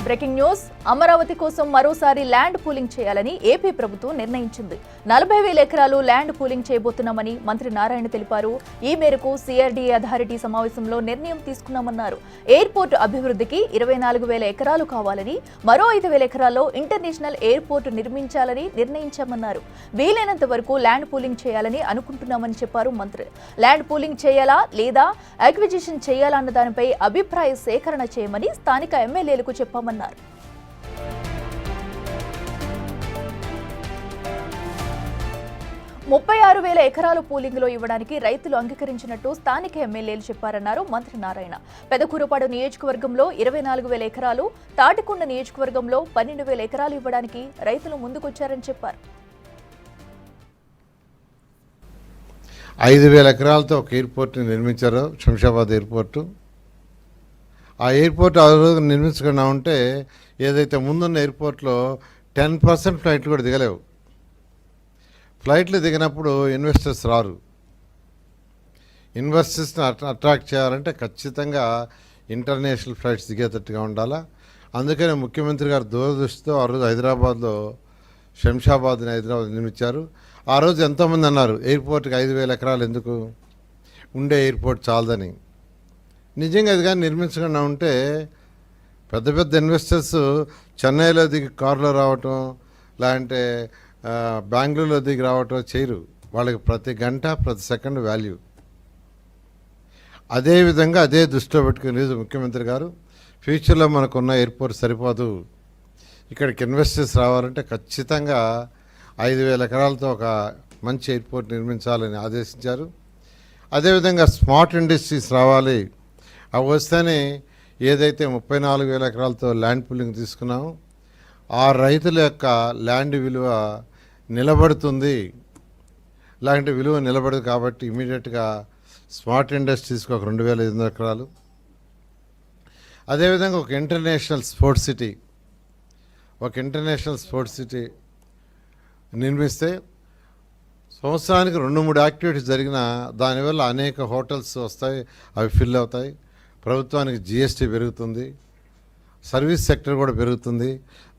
Breaking news. Amaravati కోసం మరోసారి land pooling చేయాలని ఏపీ ప్రభుత్వం నిర్ణయించింది. 40,000 ఎకరాలు ల్యాండ్ పూలింగ్ చేయబోతున్నామని మంత్రి నారాయణ తెలిపారు. ఈ మేరకు సిఆర్డీఏ అథారిటీ సమావేశంలో నిర్ణయం తీసుకున్నామన్నారు. ఎయిర్పోర్ట్ అభివృద్ధికి 24,000 ఎకరాలు కావాలని, మరో 5,000 ఎకరాల్లో ఇంటర్నేషనల్ ఎయిర్పోర్ట్ నిర్మించాలని నిర్ణయించామన్నారు. వీలైనంత వరకు ల్యాండ్ పూలింగ్ చేయాలని అనుకుంటున్నామని చెప్పారు మంత్రి. ల్యాండ్ పూలింగ్ చేయాలా లేదా అక్విజిషన్ చేయాలా అన్న దానిపై అభిప్రాయ సేకరణ చేయమని స్థానిక ఎమ్మెల్యేలకు చెప్పామన్నారు. 36,000 ఎకరాలు పూలింగ్ లో ఇవ్వడానికి రైతులు అంగీకరించినట్టు స్థానిక ఎమ్మెల్యేలు చెప్పారన్నారు మంత్రి నారాయణ. పెదకూరుపాడు నియోజకవర్గంలో 24,000 ఎకరాలు, తాటికొండ నియోజకవర్గంలో 12,000 ఎకరాలు ఇవ్వడానికి రైతులు ముందుకొచ్చారని చెప్పారు. 5,000 ఎకరాలతో ఒక ఎయిర్పోర్ట్ని నిర్మించారు, శంషాబాద్ ఎయిర్పోర్టు. ఆ ఎయిర్పోర్ట్ ఆ రోజు నిర్మించకుండా ఉంటే ఏదైతే ముందున్న ఎయిర్పోర్ట్లో 10% ఫ్లైట్లు కూడా దిగలేవు. ఫ్లైట్లు దిగినప్పుడు ఇన్వెస్టర్స్ రారు. ఇన్వెస్టర్స్ని అట్రాక్ట్ చేయాలంటే ఖచ్చితంగా ఇంటర్నేషనల్ ఫ్లైట్స్ దిగేటట్టుగా ఉండాలా. అందుకనే ముఖ్యమంత్రి గారు దూరదృష్టితో ఆ రోజు హైదరాబాద్లో శంషాబాద్ని హైదరాబాద్ నిర్మించారు. ఆ రోజు ఎంతోమంది అన్నారు ఎయిర్పోర్ట్కి 5,000 ఎకరాలు ఎందుకు, ఉండే ఎయిర్పోర్ట్ చాలదని. నిజంగా అది కానీ నిర్మించకుండా ఉంటే పెద్ద పెద్ద ఇన్వెస్టర్స్ చెన్నైలో దిగి కారులో రావటం, లేదంటే బెంగళూరులో దిగి రావటం చేయరు. వాళ్ళకి ప్రతి గంట ప్రతి సెకండ్ వాల్యూ. అదేవిధంగా అదే దృష్టిలో పెట్టుకుని ముఖ్యమంత్రి గారు ఫ్యూచర్లో మనకున్న ఎయిర్పోర్ట్ సరిపోదు, ఇక్కడికి ఇన్వెస్టర్స్ రావాలంటే ఖచ్చితంగా 5,000 ఎకరాలతో ఒక మంచి ఎయిర్పోర్ట్ నిర్మించాలని ఆదేశించారు. అదేవిధంగా స్మార్ట్ ఇండస్ట్రీస్ రావాలి. అవి వస్తేనే ఏదైతే 34,000 ఎకరాలతో ల్యాండ్ పూలింగ్ తీసుకున్నామో ఆ రైతుల యొక్క ల్యాండ్ విలువ నిలబడుతుంది. ఇలాంటి విలువ నిలబడదు కాబట్టి ఇమీడియట్గా స్మార్ట్ ఇండస్ట్రీస్కి ఒక 2,500 ఎకరాలు. అదేవిధంగా ఒక ఇంటర్నేషనల్ స్పోర్ట్స్ సిటీ నిర్మిస్తే సంవత్సరానికి 2-3 యాక్టివిటీస్ జరిగినా దానివల్ల అనేక హోటల్స్ వస్తాయి, అవి ఫిల్ అవుతాయి. ప్రభుత్వానికి జిఎస్టీ పెరుగుతుంది, సర్వీస్ సెక్టర్ కూడా పెరుగుతుంది.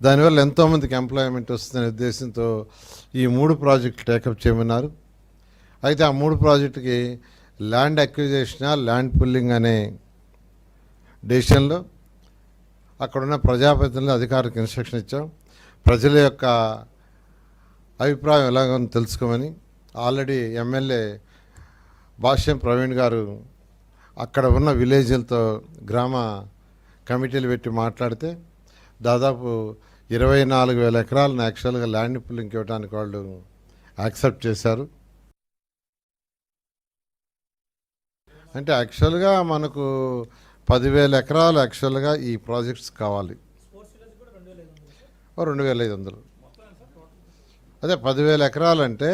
దానివల్ల ఎంతోమందికి ఎంప్లాయ్మెంట్ వస్తుందనే ఉద్దేశంతో ఈ 3 ప్రాజెక్టులు టేకప్ చేయమన్నారు. అయితే ఆ 3 ప్రాజెక్టుకి ల్యాండ్ అక్విజిషన్, ల్యాండ్ పుల్లింగ్ అనే డెసిషన్లో అక్కడున్న ప్రజాప్రతినిధులు అధికారులకు ఇన్స్ట్రక్షన్ ఇచ్చాం. ప్రజల యొక్క అభిప్రాయం ఎలాగో తెలుసుకోమని. ఆల్రెడీ ఎమ్మెల్యే భాష్యం ప్రవీణ్ గారు అక్కడ ఉన్న విలేజ్లతో గ్రామ కమిటీలు పెట్టి మాట్లాడితే దాదాపు 24,000 ఎకరాలను యాక్చువల్గా ల్యాండ్ పుల్లింగ్ ఇవ్వడానికి వాళ్ళు యాక్సెప్ట్ చేశారు. అంటే యాక్చువల్గా మనకు 10,000 ఎకరాలు యాక్చువల్గా ఈ ప్రాజెక్ట్స్ కావాలి. 2,500. అదే 10,000 ఎకరాలు అంటే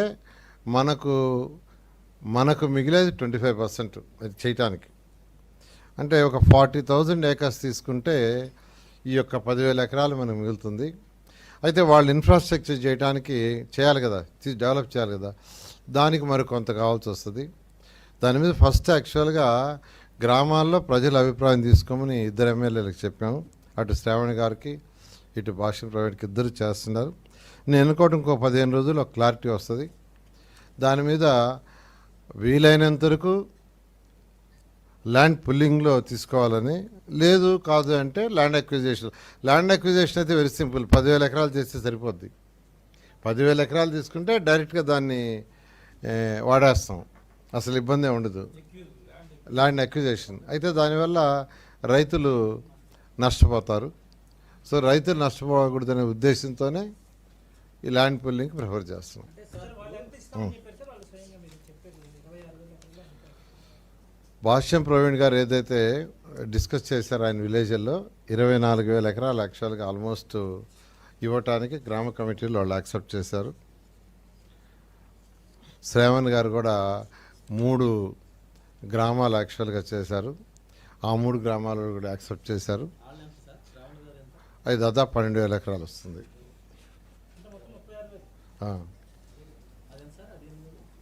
మనకు మిగిలేది 25% అది చేయటానికి. అంటే ఒక 40,000 ఏకర్స్ తీసుకుంటే ఈ యొక్క 10,000 ఎకరాలు మనకు మిగులుతుంది. అయితే వాళ్ళు ఇన్ఫ్రాస్ట్రక్చర్ చేయడానికి చేయాలి కదా, డెవలప్ చేయాలి కదా, దానికి మరి కొంత కావాల్సి వస్తుంది. దాని మీద ఫస్ట్ యాక్చువల్గా గ్రామాల్లో ప్రజల అభిప్రాయం తీసుకోమని 2 ఎమ్మెల్యేలకు చెప్పాము. అటు శ్రావణి గారికి, ఇటు భాష్యం ప్రైవేట్కి 2 చేస్తున్నారు. నేను అనుకోవడం ఇంకో 15 రోజుల్లో క్లారిటీ వస్తుంది. దాని మీద వీలైనంత వరకు ల్యాండ్ పుల్లింగ్లో తీసుకోవాలని, లేదు కాదు అంటే ల్యాండ్ అక్విజిషన్ అయితే వెరీ సింపుల్. 10,000 ఎకరాలు చేస్తే సరిపోద్ది. 10,000 ఎకరాలు తీసుకుంటే డైరెక్ట్గా దాన్ని వాడేస్తాం, అసలు ఇబ్బంది ఉండదు. ల్యాండ్ అక్విజిషన్ అయితే దానివల్ల రైతులు నష్టపోతారు. సో రైతులు నష్టపోకూడదనే ఉద్దేశంతోనే ఈ ల్యాండ్ పుల్లింగ్ ప్రిఫర్ చేస్తున్నాం. భాష్యం ప్రవీణ్ గారు ఏదైతే డిస్కస్ చేశారో ఆయన విలేజ్లో 24,000 ఎకరాలు యాక్చువల్గా ఆల్మోస్ట్ ఇవ్వటానికి గ్రామ కమిటీలు వాళ్ళు యాక్సెప్ట్ చేశారు. శ్రావణ్ గారు కూడా 3 గ్రామాలు యాక్చువల్గా చేశారు. ఆ 3 గ్రామాలు కూడా యాక్సెప్ట్ చేశారు. అది దాదాపు 12,000 ఎకరాలు వస్తుంది.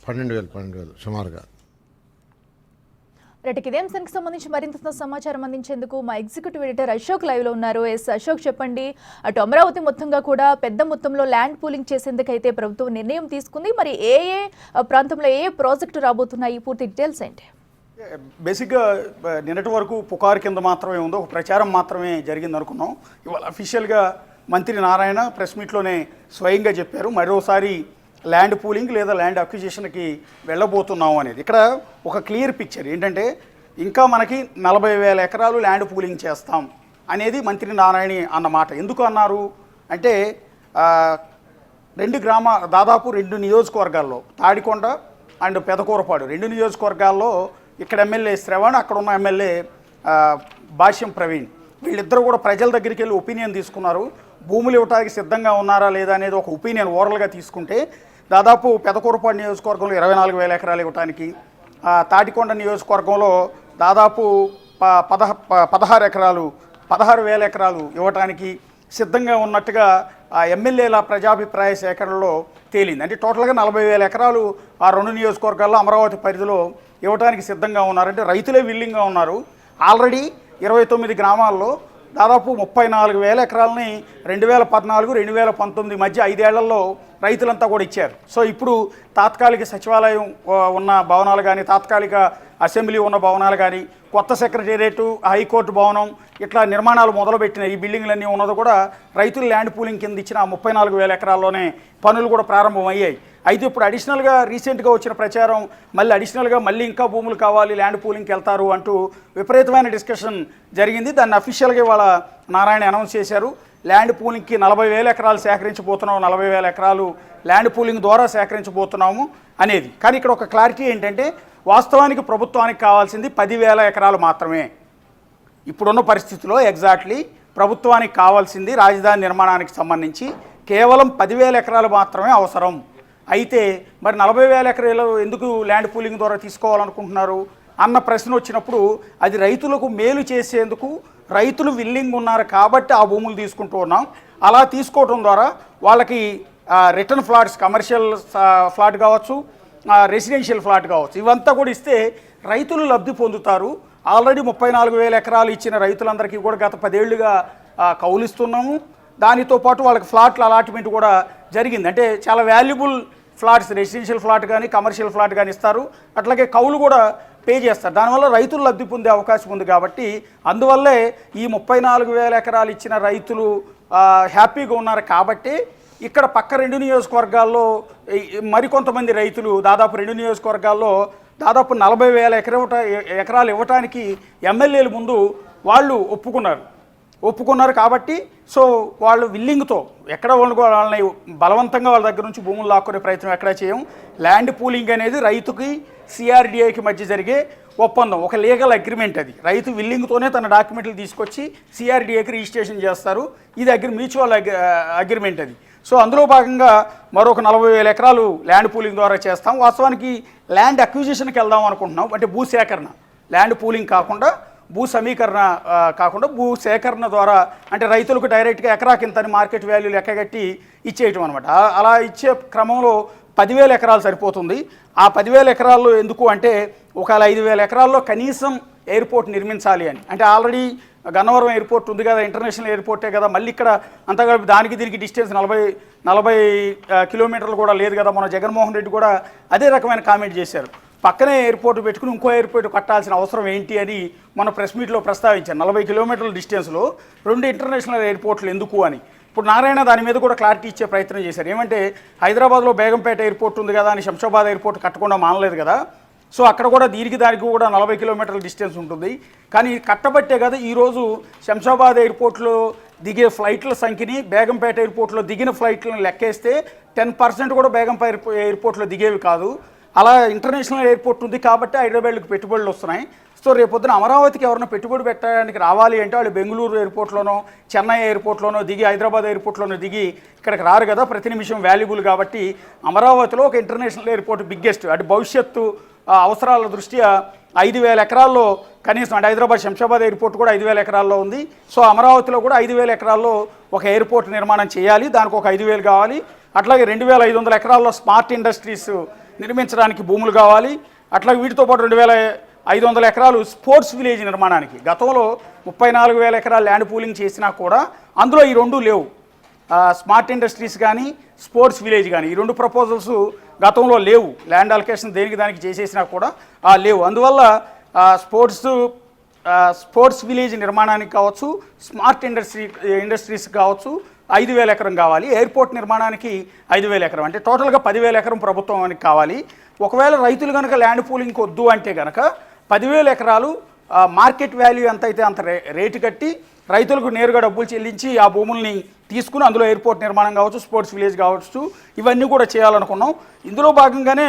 12,000 సుమారుగా. రైట్, ఇదే అంశానికి సంబంధించి మరింత సమాచారం అందించేందుకు మా ఎగ్జిక్యూటివ్ ఎడిటర్ అశోక్ లైవ్ లో ఉన్నారు. అశోక్, చెప్పండి, అటు అమరావతి మొత్తంగా కూడా పెద్ద మొత్తంలో ల్యాండ్ పూలింగ్ చేసేందుకైతే ప్రభుత్వం నిర్ణయం తీసుకుంది. మరి ఏ ప్రాంతంలో ఏ ప్రాజెక్టు రాబోతున్నాయి, పూర్తి డీటెయిల్స్ ఏంటి? బేసిక్గా నిన్నటి వరకు పుకారు కింద మాత్రమే ఉందో, ఒక ప్రచారం మాత్రమే జరిగింది అనుకున్నాం. ఇవాళ అఫీషియల్గా మంత్రి నారాయణ ప్రెస్ మీట్లోనే స్వయంగా చెప్పారు, మరోసారి ల్యాండ్ పూలింగ్ లేదా ల్యాండ్ అక్విజిషన్కి వెళ్ళబోతున్నాం అనేది. ఇక్కడ ఒక క్లియర్ పిక్చర్ ఏంటంటే, ఇంకా మనకి 40,000 ఎకరాలు ల్యాండ్ పూలింగ్ చేస్తాం అనేది మంత్రి నారాయణ అన్నమాట. ఎందుకు అన్నారు అంటే, దాదాపు 2 నియోజకవర్గాల్లో, తాడికొండ అండ్ పెదకూరపాడు 2 నియోజకవర్గాల్లో ఇక్కడ ఎమ్మెల్యే శ్రవణ్, అక్కడ ఉన్న ఎమ్మెల్యే భాష్యం ప్రవీణ్, వీళ్ళిద్దరూ కూడా ప్రజల దగ్గరికి వెళ్ళి ఒపీనియన్ తీసుకున్నారు. భూములు ఇవ్వడానికి సిద్ధంగా ఉన్నారా లేదా అనేది ఒక ఒపీనియన్ ఓరల్గా తీసుకుంటే, దాదాపు పెదకూరపాడు నియోజకవర్గంలో 24,000 ఎకరాలు ఇవ్వడానికి, తాటికొండ నియోజకవర్గంలో దాదాపు 16,000 ఎకరాలు ఇవ్వడానికి సిద్ధంగా ఉన్నట్టుగా ఎమ్మెల్యేల ప్రజాభిప్రాయ సేకరణలో తేలింది. అంటే టోటల్గా 40,000 ఎకరాలు ఆ 2 నియోజకవర్గాల్లో అమరావతి పరిధిలో ఇవ్వడానికి సిద్ధంగా ఉన్నారంటే రైతులే విల్లింగ్గా ఉన్నారు. ఆల్రెడీ 29 గ్రామాల్లో దాదాపు 34,000 ఎకరాలని 2014, 2019 మధ్య 5 ఏళ్లలో రైతులంతా కూడా ఇచ్చారు. సో ఇప్పుడు తాత్కాలిక సచివాలయం ఉన్న భవనాలు కానీ, తాత్కాలిక అసెంబ్లీ ఉన్న భవనాలు కానీ, కొత్త సెక్రటేరియట్, హైకోర్టు భవనం, ఇట్లా నిర్మాణాలు మొదలుపెట్టిన ఈ బిల్డింగ్లన్నీ ఉన్నది కూడా రైతులు ల్యాండ్ పూలింగ్ కింద ఇచ్చిన 34,000 ఎకరాల్లోనే పనులు కూడా ప్రారంభమయ్యాయి. అయితే ఇప్పుడు అడిషనల్గా రీసెంట్గా వచ్చిన ప్రచారం, మళ్ళీ ఇంకా భూములు కావాలి, ల్యాండ్ పూలింగ్కి వెళ్తారు అంటూ విపరీతమైన డిస్కషన్ జరిగింది. దాన్ని అఫీషియల్గా ఇవాళ నారాయణ అనౌన్స్ చేశారు. ల్యాండ్ పూలింగ్కి 40,000 ఎకరాలు సేకరించబోతున్నాము, 40,000 ఎకరాలు ల్యాండ్ పూలింగ్ ద్వారా సేకరించబోతున్నాము అనేది. కానీ ఇక్కడ ఒక క్లారిటీ ఏంటంటే, వాస్తవానికి ప్రభుత్వానికి కావాల్సింది 10,000 ఎకరాలు మాత్రమే. ఇప్పుడున్న పరిస్థితిలో ఎగ్జాక్ట్లీ ప్రభుత్వానికి కావాల్సింది రాజధాని నిర్మాణానికి సంబంధించి కేవలం 10,000 ఎకరాలు మాత్రమే అవసరం. అయితే మరి 40,000 ఎకరాలు ఎందుకు ల్యాండ్ పూలింగ్ ద్వారా తీసుకోవాలనుకుంటున్నారు అన్న ప్రశ్న వచ్చినప్పుడు, అది రైతులకు మేలు చేసేందుకు రైతులు విల్లింగ్ ఉన్నారు కాబట్టి ఆ భూములు తీసుకుంటూ ఉన్నాం. అలా తీసుకోవడం ద్వారా వాళ్ళకి రిటర్న్ ఫ్లాట్స్, కమర్షియల్ ఫ్లాట్ కావచ్చు, రెసిడెన్షియల్ ఫ్లాట్ కావచ్చు, ఇవంతా కూడా ఇస్తే రైతులు లబ్ధి పొందుతారు. ఆల్రెడీ 34,000 ఎకరాలు ఇచ్చిన రైతులందరికీ కూడా గత 10 ఏళ్లుగా కౌలిస్తున్నాము. దానితో పాటు వాళ్ళకి ఫ్లాట్ల అలాట్మెంట్ కూడా జరిగింది. అంటే చాలా వాల్యుబుల్ ఫ్లాట్స్, రెసిడెన్షియల్ ఫ్లాట్ కానీ, కమర్షియల్ ఫ్లాట్ కానీ ఇస్తారు. అట్లాగే కౌలు కూడా పే చేస్తారు. దానివల్ల రైతులు లబ్ధి పొందే అవకాశం ఉంది. కాబట్టి అందువల్లే ఈ 34,000 ఎకరాలు ఇచ్చిన రైతులు హ్యాపీగా ఉన్నారు. కాబట్టి ఇక్కడ పక్క 2 నియోజకవర్గాల్లో మరికొంతమంది రైతులు దాదాపు 2 నియోజకవర్గాల్లో దాదాపు 40,000 ఎకరాలు ఇవ్వటానికి ఎమ్మెల్యేల ముందు వాళ్ళు ఒప్పుకున్నారు. కాబట్టి సో వాళ్ళు విల్లింగ్తో ఎక్కడ వాళ్ళని బలవంతంగా వాళ్ళ దగ్గర నుంచి భూములు లాక్కునే ప్రయత్నం ఎక్కడా చేయం. ల్యాండ్ పూలింగ్ అనేది రైతుకి సిఆర్డిఐకి మధ్య జరిగే ఒప్పందం, ఒక లీగల్ అగ్రిమెంట్. అది రైతు విల్లింగ్తోనే తన డాక్యుమెంట్లు తీసుకొచ్చి సిఆర్డిఐకి రిజిస్ట్రేషన్ చేస్తారు. ఇది మ్యూచువల్ అగ్రిమెంట్ అది. సో అందులో భాగంగా మరొక 40,000 ఎకరాలు ల్యాండ్ పూలింగ్ ద్వారా చేస్తాం. వాస్తవానికి ల్యాండ్ అక్విజిషన్కి వెళ్దాం అనుకుంటున్నాం. అంటే భూసేకరణ, ల్యాండ్ పూలింగ్ కాకుండా భూ సమీకరణ కాకుండా భూ సేకరణ ద్వారా, అంటే రైతులకు డైరెక్ట్గా ఎకరాకింతని మార్కెట్ వాల్యూ లెక్కగట్టి ఇచ్చేయటం అనమాట. అలా ఇచ్చే క్రమంలో 10,000 ఎకరాలు సరిపోతుంది. ఆ 10,000 ఎకరాల్లో ఎందుకు అంటే, ఒకవేళ 5,000 ఎకరాల్లో కనీసం ఎయిర్పోర్ట్ నిర్మించాలి అని. అంటే ఆల్రెడీ గన్నవరం ఎయిర్పోర్ట్ ఉంది కదా, ఇంటర్నేషనల్ ఎయిర్పోర్టే కదా, మళ్ళీ ఇక్కడ అంతగా దానికి దీనికి డిస్టెన్స్ 40 కిలోమీటర్లు కూడా లేదు కదా. మన జగన్మోహన్ రెడ్డి కూడా అదే రకమైన కామెంట్ చేశారు. పక్కనే ఎయిర్పోర్ట్ పెట్టుకుని ఇంకో ఎయిర్పోర్ట్ కట్టాల్సిన అవసరం ఏంటి అని మన ప్రెస్ మీట్లో ప్రస్తావించారు. 40 కిలోమీటర్ల డిస్టెన్స్లో 2 ఇంటర్నేషనల్ ఎయిర్పోర్ట్లు ఎందుకు అని. ఇప్పుడు నారాయణ దాని మీద కూడా క్లారిటీ ఇచ్చే ప్రయత్నం చేశారు. ఏమంటే, హైదరాబాద్లో బేగంపేట ఎయిర్పోర్ట్ ఉంది కదా అని శంషాబాద్ ఎయిర్పోర్ట్ కట్టకుండా మానలేదు కదా. సో అక్కడ కూడా దానికి కూడా 40 కిలోమీటర్ల డిస్టెన్స్ ఉంటుంది. కానీ కట్టబట్టే కదా ఈరోజు శంషాబాద్ ఎయిర్పోర్ట్లో దిగే ఫ్లైట్ల సంఖ్యని బేగంపేట ఎయిర్పోర్ట్లో దిగిన ఫ్లైట్లను లెక్కేస్తే 10% కూడా బేగంపేట ఎయిర్పోర్ట్లో దిగేవి కాదు. అలా ఇంటర్నేషనల్ ఎయిర్పోర్ట్ ఉంది కాబట్టి హైదరాబాద్కి పెట్టుబడులు వస్తున్నాయి. సో రేపొద్దున అమరావతికి ఎవరైనా పెట్టుబడి పెట్టడానికి రావాలి అంటే వాళ్ళు బెంగళూరు ఎయిర్పోర్ట్లోనో, చెన్నై ఎయిర్పోర్ట్లోనో దిగి, హైదరాబాద్ ఎయిర్పోర్ట్లోనో దిగి ఇక్కడికి రారు కదా. ప్రతి నిమిషం వాల్యుబుల్ కాబట్టి అమరావతిలో ఒక ఇంటర్నేషనల్ ఎయిర్పోర్ట్ బిగ్గెస్ట్. అటు భవిష్యత్తు అవసరాల దృష్ట్యా 5,000 ఎకరాల్లో కనీసం, అంటే హైదరాబాద్ శంషాబాద్ ఎయిర్పోర్ట్ కూడా 5,000 ఎకరాల్లో ఉంది. సో అమరావతిలో కూడా 5,000 ఎకరాల్లో ఒక ఎయిర్పోర్ట్ నిర్మాణం చేయాలి. దానికి ఒక 5,000 కావాలి. అట్లాగే 2,500 ఎకరాల్లో స్మార్ట్ ఇండస్ట్రీస్ నిర్మించడానికి భూములు కావాలి. అట్లాగే వీటితో పాటు 500 ఎకరాలు స్పోర్ట్స్ విలేజ్ నిర్మాణానికి. గతంలో 34,000 ఎకరాలు ల్యాండ్ పూలింగ్ చేసినా కూడా అందులో ఈ రెండు లేవు. స్మార్ట్ ఇండస్ట్రీస్ కానీ స్పోర్ట్స్ విలేజ్ కానీ ఈ రెండు ప్రపోజల్స్ గతంలో లేవు. ల్యాండ్ అలొకేషన్ దేనికి దానికి చేసేసినా కూడా లేవు. అందువల్ల స్పోర్ట్స్ విలేజ్ నిర్మాణానికి కావచ్చు, స్మార్ట్ ఇండస్ట్రీస్ కావచ్చు 5,000 ఎకరం కావాలి. ఎయిర్పోర్ట్ నిర్మాణానికి 5,000 ఎకరం, అంటే టోటల్గా 10,000 ఎకరం ప్రభుత్వానికి కావాలి. ఒకవేళ రైతులు కనుక ల్యాండ్ పూలింగ్కి వద్దు అంటే కనుక 10,000 ఎకరాలు మార్కెట్ వాల్యూ ఎంత అయితే అంత రేటు కట్టి రైతులకు నేరుగా డబ్బులు చెల్లించి ఆ భూముల్ని తీసుకుని అందులో ఎయిర్పోర్ట్ నిర్మాణం కావచ్చు, స్పోర్ట్స్ విలేజ్ కావచ్చు, ఇవన్నీ కూడా చేయాలనుకున్నాం. ఇందులో భాగంగానే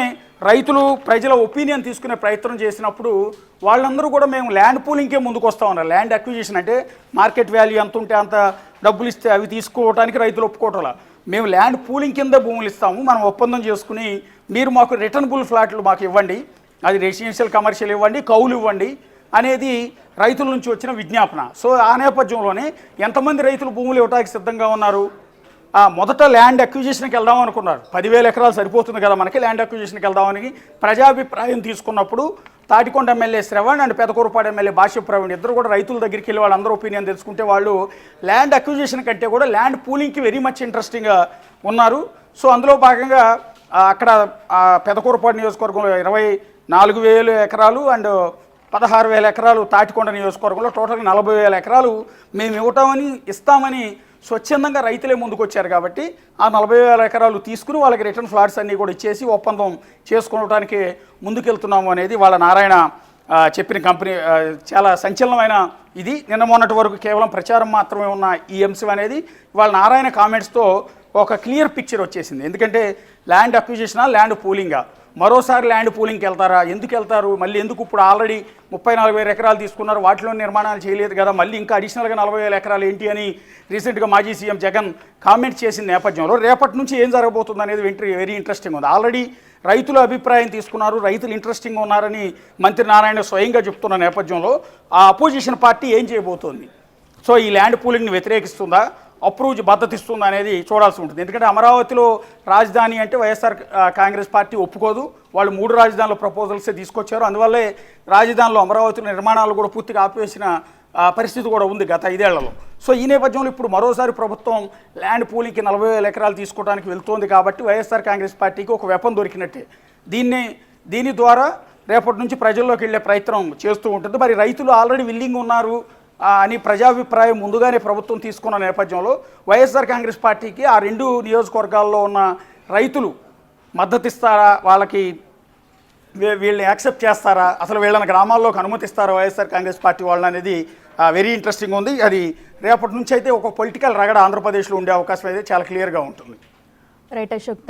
రైతులు ప్రజల ఒపీనియన్ తీసుకునే ప్రయత్నం చేసినప్పుడు వాళ్ళందరూ కూడా మేము ల్యాండ్ పూలింగ్కే ముందుకు వస్తూ ఉన్నారు. ల్యాండ్ అక్విజిషన్ అంటే మార్కెట్ వాల్యూ ఎంత ఉంటే అంత డబ్బులు ఇస్తే అవి తీసుకోవడానికి రైతులు ఒప్పుకోవటంలా. మేము ల్యాండ్ పూలింగ్ కింద భూములు ఇస్తాము, మనం ఒప్పందం చేసుకుని మీరు మాకు రిటర్నబుల్ ఫ్లాట్లు మాకు ఇవ్వండి, అది రెసిడెన్షియల్ కమర్షియల్ ఇవ్వండి, కౌలు ఇవ్వండి అనేది రైతుల నుంచి వచ్చిన విజ్ఞాపన. సో ఆ నేపథ్యంలోనే ఎంతమంది రైతులు భూములు ఇవ్వడానికి సిద్ధంగా ఉన్నారు? మొదట ల్యాండ్ అక్విజిషన్కి వెళ్దాం అనుకున్నారు. 10,000 ఎకరాలు సరిపోతుంది కదా మనకి, ల్యాండ్ అక్విజిషన్కి వెళ్దామని ప్రజాభిప్రాయం తీసుకున్నప్పుడు Tadikonda MLA Sravan and Pedakurapadu MLA Bhashyam Praveen ఇద్దరు కూడా రైతుల దగ్గరికి వెళ్ళి వాళ్ళందరూ ఒపీనియన్ తెలుసుకుంటే వాళ్ళు ల్యాండ్ అక్విజిషన్ కంటే కూడా ల్యాండ్ పూలింగ్కి వెరీ మచ్ ఇంట్రెస్టింగ్గా ఉన్నారు. సో అందులో భాగంగా అక్కడ పెదకూరుపాడు నియోజకవర్గంలో 24,000 ఎకరాలు అండ్ 16,000 ఎకరాలు తాటికొండ నియోజకవర్గంలో టోటల్గా 40,000 ఎకరాలు మేము ఇస్తామని స్వచ్ఛందంగా రైతులే ముందుకు వచ్చారు. కాబట్టి ఆ 40,000 ఎకరాలు తీసుకుని వాళ్ళకి రిటర్న్ ఫ్లాట్స్ అన్నీ కూడా ఇచ్చేసి ఒప్పందం చేసుకోవడానికి ముందుకెళ్తున్నాము అనేది వాళ్ళ నారాయణ చెప్పిన కంపెనీ. చాలా సంచలనమైన ఇది. నిన్న మొన్నటి వరకు కేవలం ప్రచారం మాత్రమే ఉన్న ఈ అంశం అనేది వాళ్ళ నారాయణ కామెంట్స్తో ఒక క్లియర్ పిక్చర్ వచ్చేసింది. ఎందుకంటే ల్యాండ్ అక్విజిషనా, ల్యాండ్ పూలింగా, మరోసారి ల్యాండ్ పూలింగ్కి వెళ్తారా, ఎందుకు వెళ్తారు, మళ్ళీ ఎందుకు? ఇప్పుడు ఆల్రెడీ 34,000 ఎకరాలు తీసుకున్నారు, వాటిలో నిర్మాణాలు చేయలేదు కదా, మళ్ళీ ఇంకా అడిషనల్గా 40,000 ఎకరాలు ఏంటి అని రీసెంట్గా మాజీ సీఎం జగన్ కామెంట్ చేసిన నేపథ్యంలో రేపటి నుంచి ఏం జరగబోతుంది అనేది వెరీ ఇంట్రెస్టింగ్ ఉంది. ఆల్రెడీ రైతుల అభిప్రాయం తీసుకున్నారు, రైతులు ఇంట్రెస్టింగ్ ఉన్నారని మంత్రి నారాయణ స్వయంగా చెప్తున్న నేపథ్యంలో ఆ అపోజిషన్ పార్టీ ఏం చేయబోతోంది? సో ఈ ల్యాండ్ పూలింగ్ని వ్యతిరేకిస్తుందా, అప్రూవ్ మద్దతు ఇస్తుందా అనేది చూడాల్సి ఉంటుంది. ఎందుకంటే అమరావతిలో రాజధాని అంటే వైఎస్ఆర్ కాంగ్రెస్ పార్టీ ఒప్పుకోదు. వాళ్ళు 3 రాజధానుల ప్రపోజల్సే తీసుకొచ్చారు. అందువల్లే రాజధానిలో అమరావతిలో నిర్మాణాలు కూడా పూర్తిగా ఆపివేసిన పరిస్థితి కూడా ఉంది గత 5 ఏళ్లలో. సో ఈ నేపథ్యంలో ఇప్పుడు మరోసారి ప్రభుత్వం ల్యాండ్ పూలింగ్కి 40,000 ఎకరాలు తీసుకోవడానికి వెళ్తోంది. కాబట్టి వైఎస్ఆర్ కాంగ్రెస్ పార్టీకి ఒక వెపన్ దొరికినట్టే. దీని ద్వారా రేపటి నుంచి ప్రజల్లోకి వెళ్ళే ప్రయత్నం చేస్తూ ఉంటుంది. మరి రైతులు ఆల్రెడీ విల్లింగ్ ఉన్నారు అని ప్రజాభిప్రాయం ముందుగానే ప్రభుత్వం తీసుకున్న నేపథ్యంలో వైఎస్ఆర్ కాంగ్రెస్ పార్టీకి ఆ 2 నియోజకవర్గాల్లో ఉన్న రైతులు మద్దతు ఇస్తారా, వాళ్ళకి వీళ్ళని యాక్సెప్ట్ చేస్తారా, అసలు వీళ్ళని గ్రామాల్లోకి అనుమతిస్తారా వైఎస్ఆర్ కాంగ్రెస్ పార్టీ వాళ్ళని అనేది వెరీ ఇంట్రెస్టింగ్ ఉంది. అది రేపటి నుంచి అయితే ఒక పొలిటికల్ రగడ ఆంధ్రప్రదేశ్లో ఉండే అవకాశం అయితే చాలా క్లియర్గా ఉంటుంది. రైట్ అశోక్.